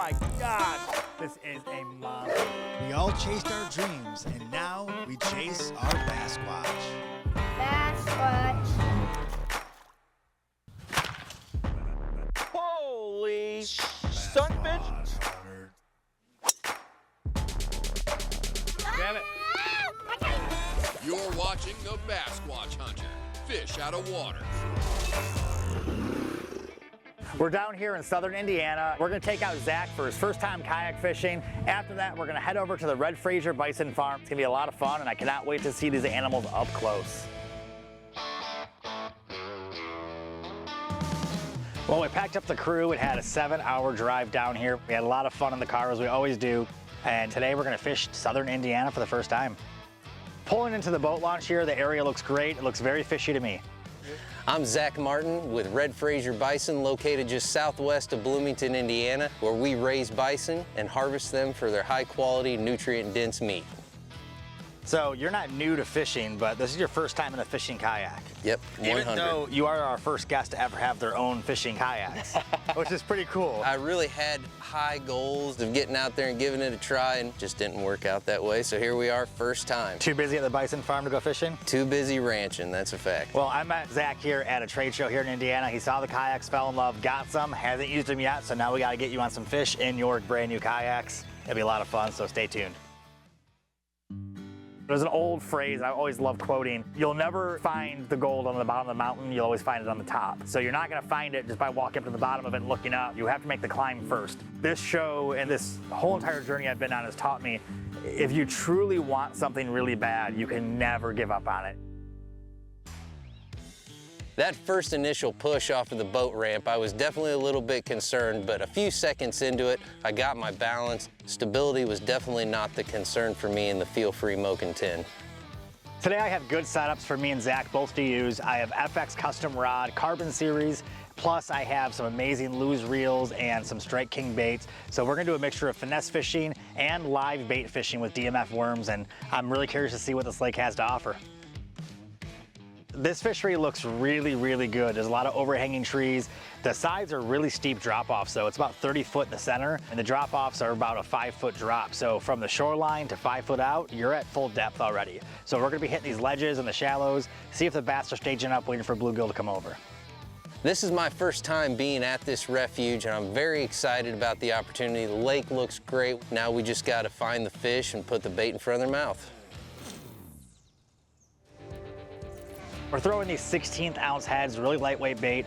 my gosh, this is a monster. We all chased our dreams, and now we chase our Basquatch. Basquatch. Holy sunfish! Damn it. You're watching the Basquatch Hunter. Fish out of water. We're down here in southern Indiana. We're gonna take out Zach for his first time kayak fishing. After that, we're gonna head over to the Red Frazier Bison Farm. It's gonna be a lot of fun, and I cannot wait to see these animals up close. Well, we packed up the crew. It had a 7-hour drive down here. We had a lot of fun in the car, as we always do. And today we're gonna fish southern Indiana for the first time. Pulling into the boat launch here, the area looks great. It looks very fishy to me. I'm Zach Martin with Red Frazier Bison, located just southwest of Bloomington, Indiana, where we raise bison and harvest them for their high-quality, nutrient-dense meat. So you're not new to fishing, but this is your first time in a fishing kayak. Yep, 100. Even though you are our first guest to ever have their own fishing kayaks, which is pretty cool. I really had high goals of getting out there and giving it a try, and just didn't work out that way. So here we are, first time. Too busy at the Bison Farm to go fishing? Too busy ranching, that's a fact. Well, I met Zach here at a trade show here in Indiana. He saw the kayaks, fell in love, got some, hasn't used them yet, so now we gotta get you on some fish in your brand new kayaks. It'll be a lot of fun, so stay tuned. There's an old phrase I always love quoting: you'll never find the gold on the bottom of the mountain, you'll always find it on the top. So you're not gonna find it just by walking up to the bottom of it and looking up. You have to make the climb first. This show and this whole entire journey I've been on has taught me, if you truly want something really bad, you can never give up on it. That first initial push off of the boat ramp, I was definitely a little bit concerned, but a few seconds into it, I got my balance. Stability was definitely not the concern for me in the feel-free Moken 10. Today I have good setups for me and Zach both to use. I have FX Custom Rod, Carbon Series, plus I have some amazing lose reels and some Strike King baits. So we're gonna do a mixture of finesse fishing and live bait fishing with DMF worms, and I'm really curious to see what this lake has to offer. This fishery looks really, really good. There's a lot of overhanging trees. The sides are really steep drop-offs, so it's about 30 foot in the center, and the drop-offs are about a 5-foot drop. So from the shoreline to 5 foot out, you're at full depth already. So we're gonna be hitting these ledges and the shallows, see if the bass are staging up, waiting for bluegill to come over. This is my first time being at this refuge, and I'm very excited about the opportunity. The lake looks great. Now we just gotta find the fish and put the bait in front of their mouth. We're throwing these 16th ounce heads, really lightweight bait.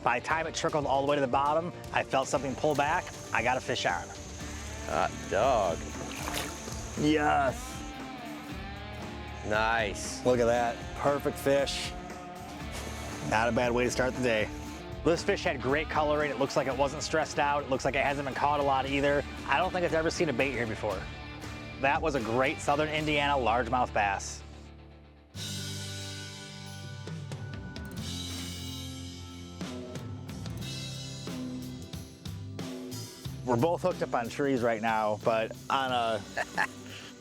By the time it trickled all the way to the bottom, I felt something pull back. I got a fish on. Hot dog. Yes. Nice. Look at that, perfect fish. Not a bad way to start the day. This fish had great coloring. It looks like it wasn't stressed out. It looks like it hasn't been caught a lot either. I don't think it's ever seen a bait here before. That was a great southern Indiana largemouth bass. We're both hooked up on trees right now, but on a,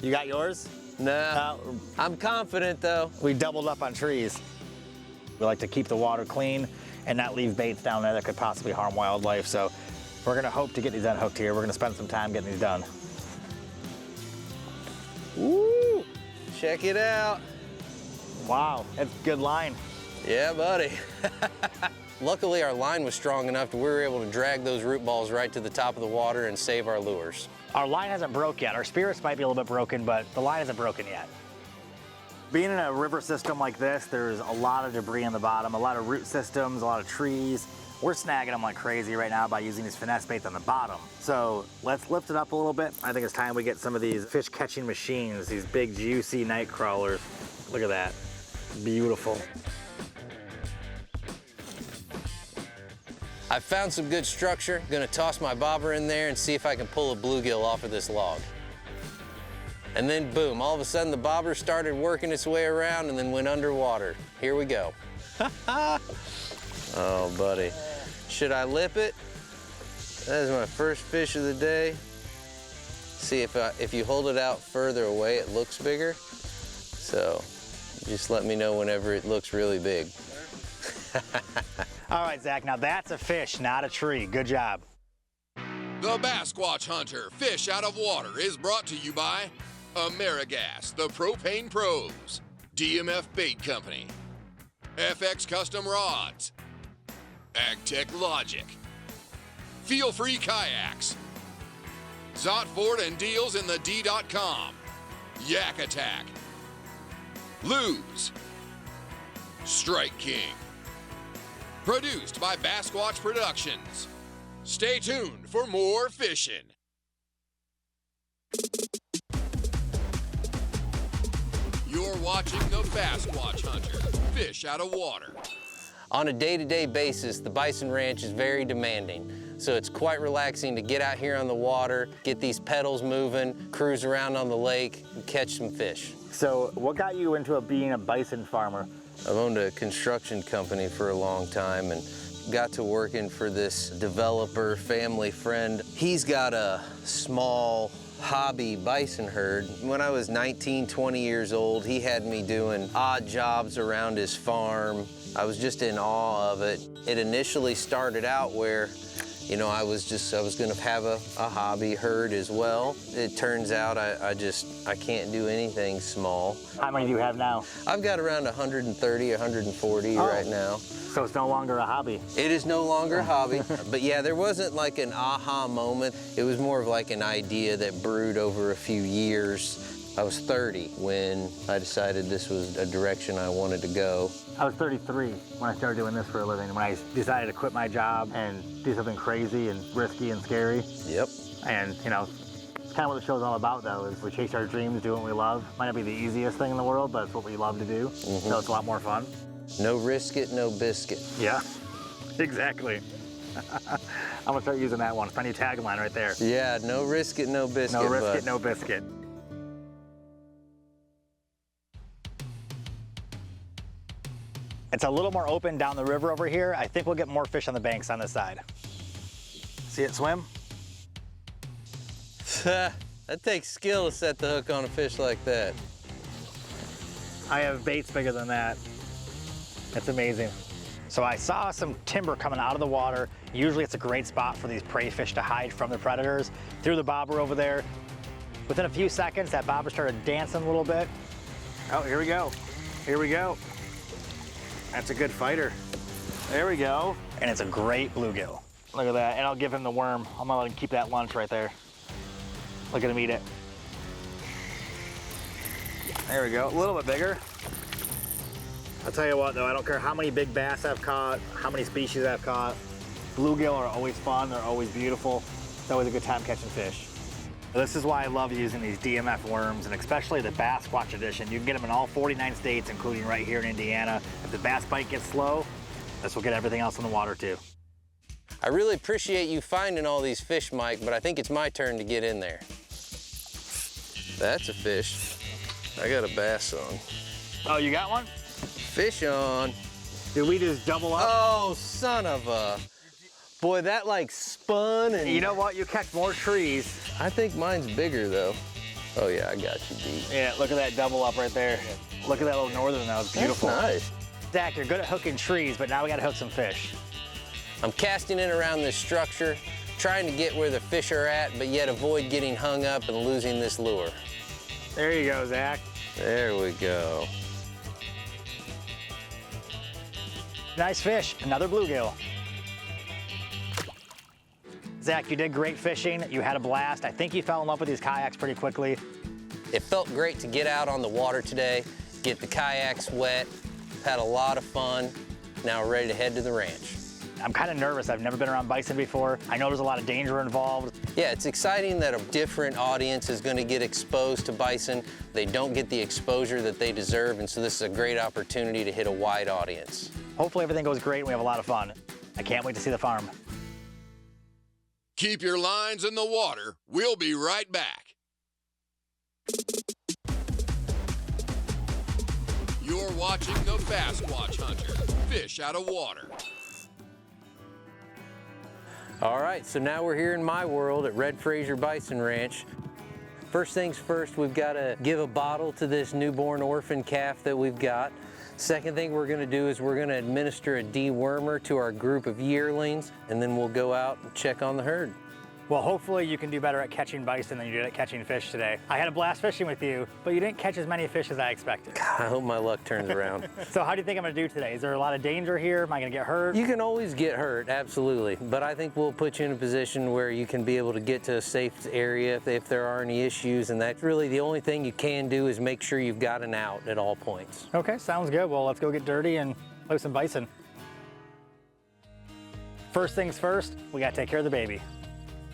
you got yours? No, I'm confident though. We doubled up on trees. We like to keep the water clean and not leave baits down there that could possibly harm wildlife. So we're gonna hope to get these unhooked here. We're gonna spend some time getting these done. Woo! Check it out. Wow, that's a good line. Yeah, buddy. Luckily, our line was strong enough that we were able to drag those root balls right to the top of the water and save our lures. Our line hasn't broke yet. Our spirits might be a little bit broken, but the line isn't broken yet. Being in a river system like this, there's a lot of debris in the bottom, a lot of root systems, a lot of trees. We're snagging them like crazy right now by using these finesse baits on the bottom. So let's lift it up a little bit. I think it's time we get some of these fish catching machines, these big juicy night crawlers. Look at that, beautiful. I found some good structure. Gonna toss my bobber in there and see if I can pull a bluegill off of this log. And then boom, all of a sudden the bobber started working its way around and then went underwater. Here we go. Oh, buddy. Should I lip it? That is my first fish of the day. See, if you hold it out further away, it looks bigger. So just let me know whenever it looks really big. All right, Zach, now that's a fish, not a tree. Good job. The Basquatch Hunter Fish Out of Water is brought to you by AmeriGas, the Propane Pros, DMF Bait Company, FX Custom Rods, AgTech Logic, Feel Free Kayaks, Zotford and Deals in the D.com, Yak Attack, Lose, Strike King. Produced by Basquatch Productions. Stay tuned for more fishing. You're watching the Basquatch Hunter Fish Out of Water. On a day-to-day basis, the Bison Ranch is very demanding. So it's quite relaxing to get out here on the water, get these pedals moving, cruise around on the lake, and catch some fish. So what got you into being a bison farmer? I've owned a construction company for a long time and got to working for this developer, family friend. He's got a small hobby bison herd. When I was 19, 20 years old, he had me doing odd jobs around his farm. I was just in awe of it. It initially started out where, you know, I was gonna have a hobby herd as well. It turns out I can't do anything small. How many do you have now? I've got around 130, 140 right now. So it's no longer a hobby. It is no longer a hobby, but yeah, there wasn't like an aha moment. It was more of like an idea that brewed over a few years. I was 30 when I decided this was a direction I wanted to go. I was 33 when I started doing this for a living, when I decided to quit my job and do something crazy and risky and scary. Yep. And, you know, it's kind of what the show's all about, though, is we chase our dreams, do what we love. Might not be the easiest thing in the world, but it's what we love to do, so it's a lot more fun. No risk it, no biscuit. Yeah, exactly. I'm gonna start using that one. It's my new tagline right there. Yeah, no risk it, no biscuit. No risk it, no biscuit. It's a little more open down the river over here. I think we'll get more fish on the banks on this side. See it swim? That takes skill to set the hook on a fish like that. I have baits bigger than that. It's amazing. So I saw some timber coming out of the water. Usually it's a great spot for these prey fish to hide from the predators. Threw the bobber over there. Within a few seconds, that bobber started dancing a little bit. Oh, here we go. Here we go. That's a good fighter. There we go. And it's a great bluegill. Look at that, and I'll give him the worm. I'm gonna let him keep that lunch right there. Look at him eat it. There we go, a little bit bigger. I'll tell you what though, I don't care how many big bass I've caught, how many species I've caught. Bluegill are always fun, they're always beautiful. It's always a good time catching fish. This is why I love using these DMF worms, and especially the Basquatch edition. You can get them in all 49 states, including right here in Indiana. If the bass bite gets slow, this will get everything else in the water too. I really appreciate you finding all these fish, Mike, but I think it's my turn to get in there. That's a fish. I got a bass on. Oh, you got one? Fish on. Did we just double up? Oh, son of a. Boy, that like spun and... You know what? You catch more trees. I think mine's bigger though. Oh yeah, I got you beat. Yeah, look at that double up right there. Look at that little northern, that was beautiful. That's nice. Zach, you're good at hooking trees, but now we gotta hook some fish. I'm casting in around this structure, trying to get where the fish are at, but yet avoid getting hung up and losing this lure. There you go, Zach. There we go. Nice fish, another bluegill. Zach, you did great fishing. You had a blast. I think you fell in love with these kayaks pretty quickly. It felt great to get out on the water today, get the kayaks wet, had a lot of fun. Now we're ready to head to the ranch. I'm kind of nervous. I've never been around bison before. I know there's a lot of danger involved. Yeah, it's exciting that a different audience is going to get exposed to bison. They don't get the exposure that they deserve, and so this is a great opportunity to hit a wide audience. Hopefully everything goes great and we have a lot of fun. I can't wait to see the farm. Keep your lines in the water. We'll be right back. You're watching the Basquatch Hunter Fish Out of Water. All right, so now we're here in my world at Red Frazier Bison Ranch. First things first, we've got to give a bottle to this newborn orphan calf that we've got. Second thing we're going to do is we're going to administer a dewormer to our group of yearlings, and then we'll go out and check on the herd. Well, hopefully you can do better at catching bison than you did at catching fish today. I had a blast fishing with you, but you didn't catch as many fish as I expected. I hope my luck turns around. So how do you think I'm gonna do today? Is there a lot of danger here? Am I gonna get hurt? You can always get hurt, absolutely. But I think we'll put you in a position where you can be able to get to a safe area if there are any issues. And that's really the only thing you can do is make sure you've got an out at all points. Okay, sounds good. Well, let's go get dirty and play with some bison. First things first, we gotta take care of the baby.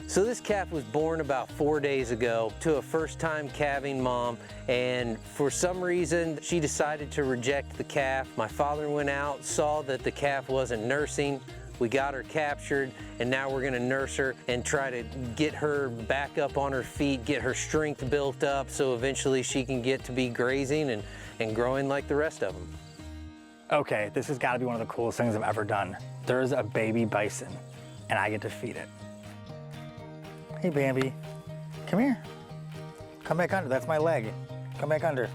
So this calf was born about 4 days ago to a first-time calving mom, and for some reason she decided to reject the calf. My father went out, saw that the calf wasn't nursing. We got her captured, and now we're gonna nurse her and try to get her back up on her feet, get her strength built up so eventually she can get to be grazing and growing like the rest of them. Okay, this has gotta be one of the coolest things I've ever done. There's a baby bison, and I get to feed it. Hey, Bambi, come here. Come back under, that's my leg. Come back under.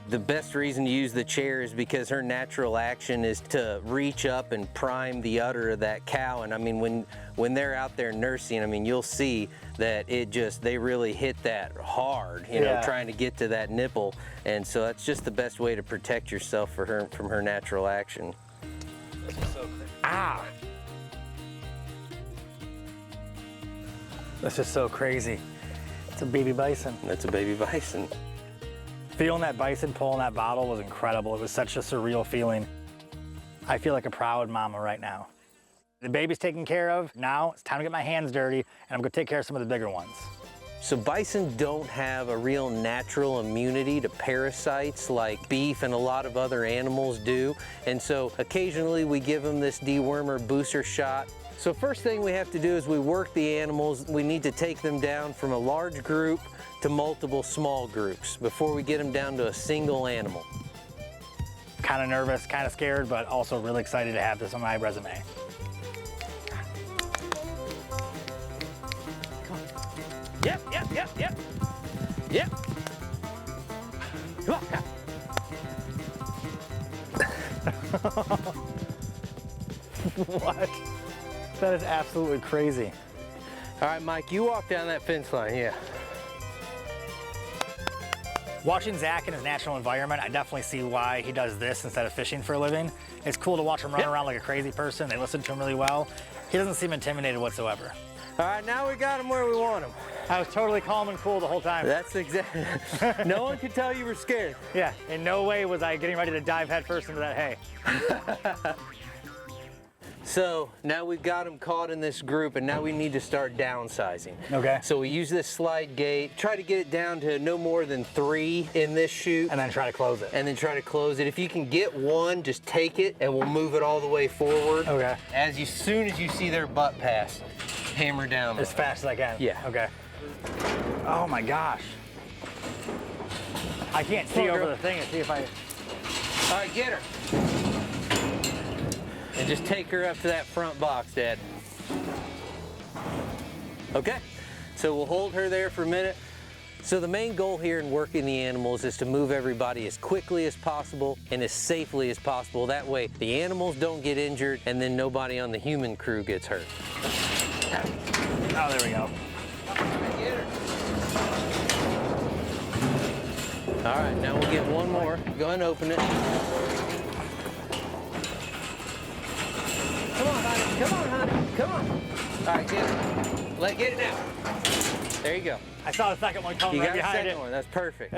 The best reason to use the chair is because her natural action is to reach up and prime the udder of that cow. And I mean, when they're out there nursing, I mean, you'll see that they really hit that hard, you know, trying to get to that nipple. And so that's just the best way to protect yourself from her natural action. Ah! That's just so crazy. It's a baby bison. That's a baby bison. Feeling that bison pulling that bottle was incredible. It was such a surreal feeling. I feel like a proud mama right now. The baby's taken care of. Now it's time to get my hands dirty, and I'm gonna take care of some of the bigger ones. So bison don't have a real natural immunity to parasites like beef and a lot of other animals do. And so occasionally we give them this dewormer booster shot. So first thing we have to do is we work the animals. We need to take them down from a large group to multiple small groups before we get them down to a single animal. Kind of nervous, kind of scared, but also really excited to have this on my resume. Yep. Come on. What? That is absolutely crazy. All right, Mike, you walk down that fence line, yeah. Watching Zach in his natural environment, I definitely see why he does this instead of fishing for a living. It's cool to watch him run around like a crazy person. They listen to him really well. He doesn't seem intimidated whatsoever. All right, now we got him where we want him. I was totally calm and cool the whole time. That's exactly. No one could tell you were scared. Yeah, in no way was I getting ready to dive headfirst into that hay. So now we've got them caught in this group, and now we need to start downsizing. Okay. So we use this slide gate, try to get it down to no more than 3 in this chute. And then try to close it. And then try to close it. If you can get 1, just take it and we'll move it all the way forward. Okay. As soon as you see their butt pass, hammer down. As fast as I can. Yeah. Okay. Oh my gosh. I can't see over the thing and see if I... All right, get her. And just take her up to that front box, Dad. Okay, so we'll hold her there for a minute. So the main goal here in working the animals is to move everybody as quickly as possible and as safely as possible. That way the animals don't get injured and then nobody on the human crew gets hurt. Oh, there we go. Get her. All right, now we'll get one more. Go ahead and open it. Come on, honey. Come on, honey. Come on. All right, get it. Get it now. There you go. I saw the second one coming right behind it. You got the second one. That's perfect.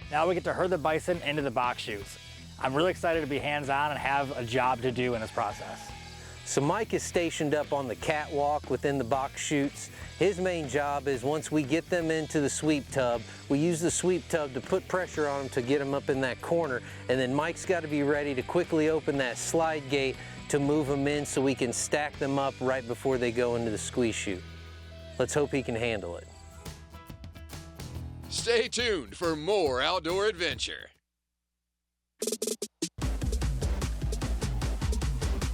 Now we get to herd the bison into the box chutes. I'm really excited to be hands-on and have a job to do in this process. So Mike is stationed up on the catwalk within the box chutes. His main job is once we get them into the sweep tub, we use the sweep tub to put pressure on them to get them up in that corner. And then Mike's got to be ready to quickly open that slide gate to move them in so we can stack them up right before they go into the squeeze chute. Let's hope he can handle it. Stay tuned for more outdoor adventure.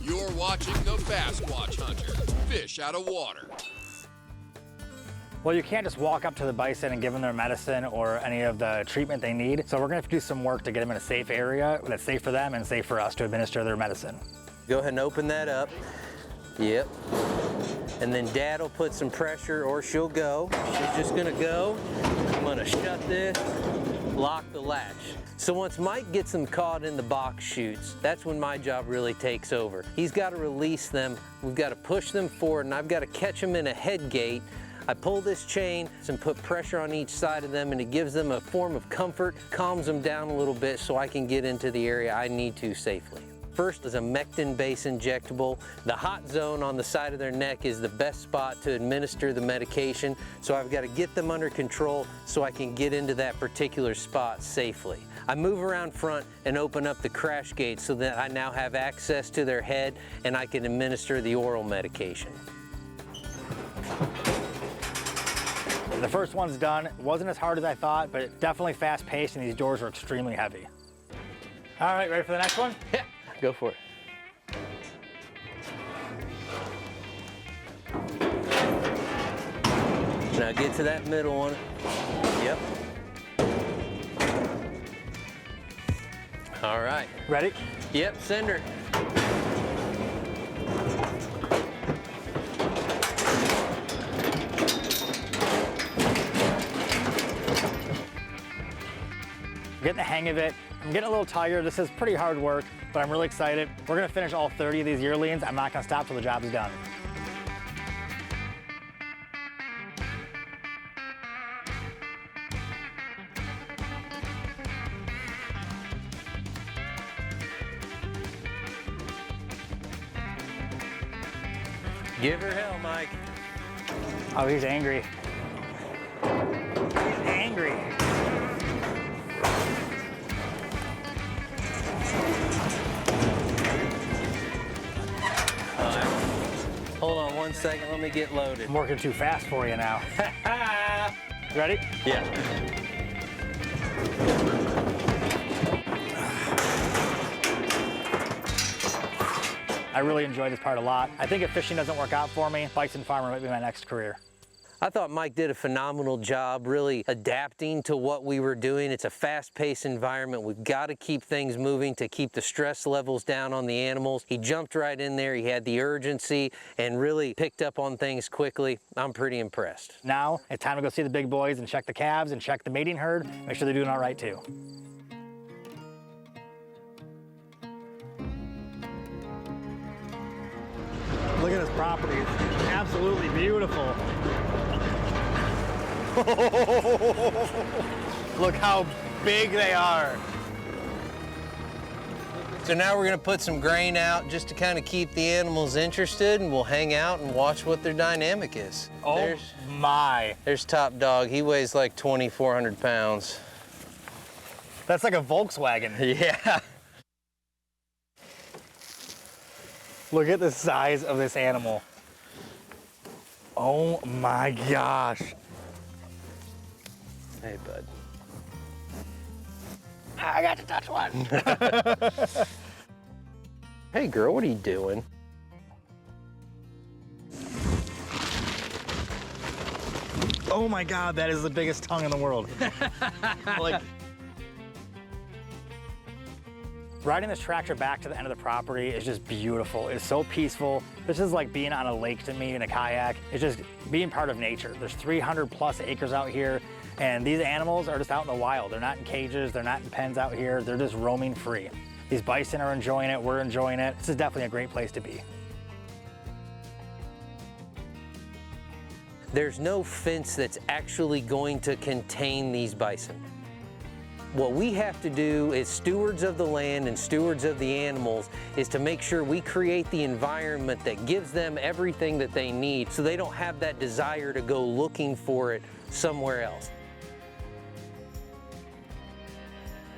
You're watching the Basquatch Hunter, fish out of water. Well, you can't just walk up to the bison and give them their medicine or any of the treatment they need. So we're gonna have to do some work to get them in a safe area that's safe for them and safe for us to administer their medicine. Go ahead and open that up. Yep. and then Dad will put some pressure, or she'll go. She's just gonna go. I'm gonna shut this, lock the latch. So once Mike gets them caught in the box chutes, that's when my job really takes over. He's got to release them, we've got to push them forward, and I've got to catch them in a head gate. I pull this chain and put pressure on each side of them, and it gives them a form of comfort, calms them down a little bit so I can get into the area I need to safely. First is a mectin-based injectable. The hot zone on the side of their neck is the best spot to administer the medication, so I've got to get them under control so I can get into that particular spot safely. I move around front and open up the crash gate so that I now have access to their head and I can administer the oral medication. The first one's done. It wasn't as hard as I thought, but definitely fast-paced, and these doors are extremely heavy. All right, ready for the next one? Yeah, go for it. Now get to that middle one. Yep. All right. Ready? Yep, send her. I'm getting the hang of it. I'm getting a little tired. This is pretty hard work, but I'm really excited. We're gonna finish all 30 of these yearlings. I'm not gonna stop till the job is done. Give her hell, Mike. Oh, he's angry. He's angry. All right. Hold on 1 second, let me get loaded. I'm working too fast for you now. Ready? Yeah. I really enjoy this part a lot. I think if fishing doesn't work out for me, bison farmer might be my next career. I thought Mike did a phenomenal job really adapting to what we were doing. It's a fast-paced environment. We've got to keep things moving to keep the stress levels down on the animals. He jumped right in there. He had the urgency and really picked up on things quickly. I'm pretty impressed. Now, it's time to go see the big boys and check the calves and check the mating herd. Make sure they're doing all right too. Look at this property. It's absolutely beautiful. Look how big they are. So now we're gonna put some grain out just to kind of keep the animals interested, and we'll hang out and watch what their dynamic is. Oh my. There's Top Dog. He weighs like 2,400 pounds. That's like a Volkswagen. Yeah. Look at the size of this animal. Oh my gosh. Hey, bud. I got to touch one. Hey, girl, what are you doing? Oh my God, that is the biggest tongue in the world. Like, riding this tractor back to the end of the property is just beautiful. It's so peaceful. This is like being on a lake to me in a kayak. It's just being part of nature. There's 300 plus acres out here, and these animals are just out in the wild. They're not in cages, they're not in pens out here. They're just roaming free. These bison are enjoying it, we're enjoying it. This is definitely a great place to be. There's no fence that's actually going to contain these bison. What we have to do as stewards of the land and stewards of the animals is to make sure we create the environment that gives them everything that they need so they don't have that desire to go looking for it somewhere else.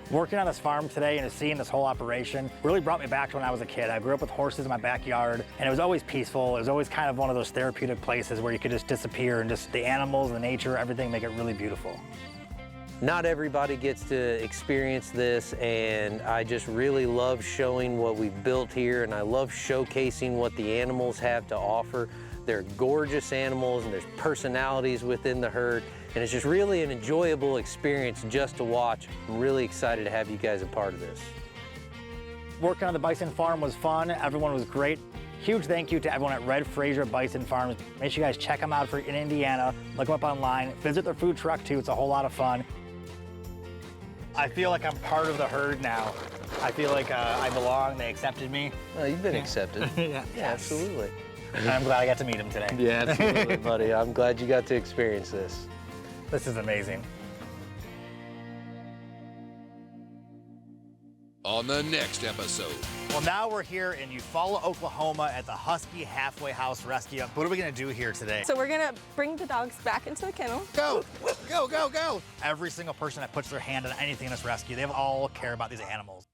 Working on this farm today and seeing this whole operation really brought me back to when I was a kid. I grew up with horses in my backyard, and it was always peaceful. It was always kind of one of those therapeutic places where you could just disappear, and just the animals, the nature, everything make it really beautiful. Not everybody gets to experience this, and I just really love showing what we've built here, and I love showcasing what the animals have to offer. They're gorgeous animals, and there's personalities within the herd, and it's just really an enjoyable experience just to watch. I'm really excited to have you guys a part of this. Working on the bison farm was fun. Everyone was great. Huge thank you to everyone at Red Frazier Bison Farm. Make sure you guys check them out in Indiana. Look them up online. Visit their food truck too. It's a whole lot of fun. I feel like I'm part of the herd now. I feel like I belong. They accepted me. Oh, you've been accepted. Yeah, Absolutely. And I'm glad I got to meet him today. Yeah, absolutely, buddy. I'm glad you got to experience this. This is amazing. On the next episode. Well, now we're here in Eufaula, Oklahoma at the Husky Halfway House Rescue. What are we gonna do here today? So we're gonna bring the dogs back into the kennel. Go, go, go, go. Every single person that puts their hand on anything in this rescue, they all care about these animals.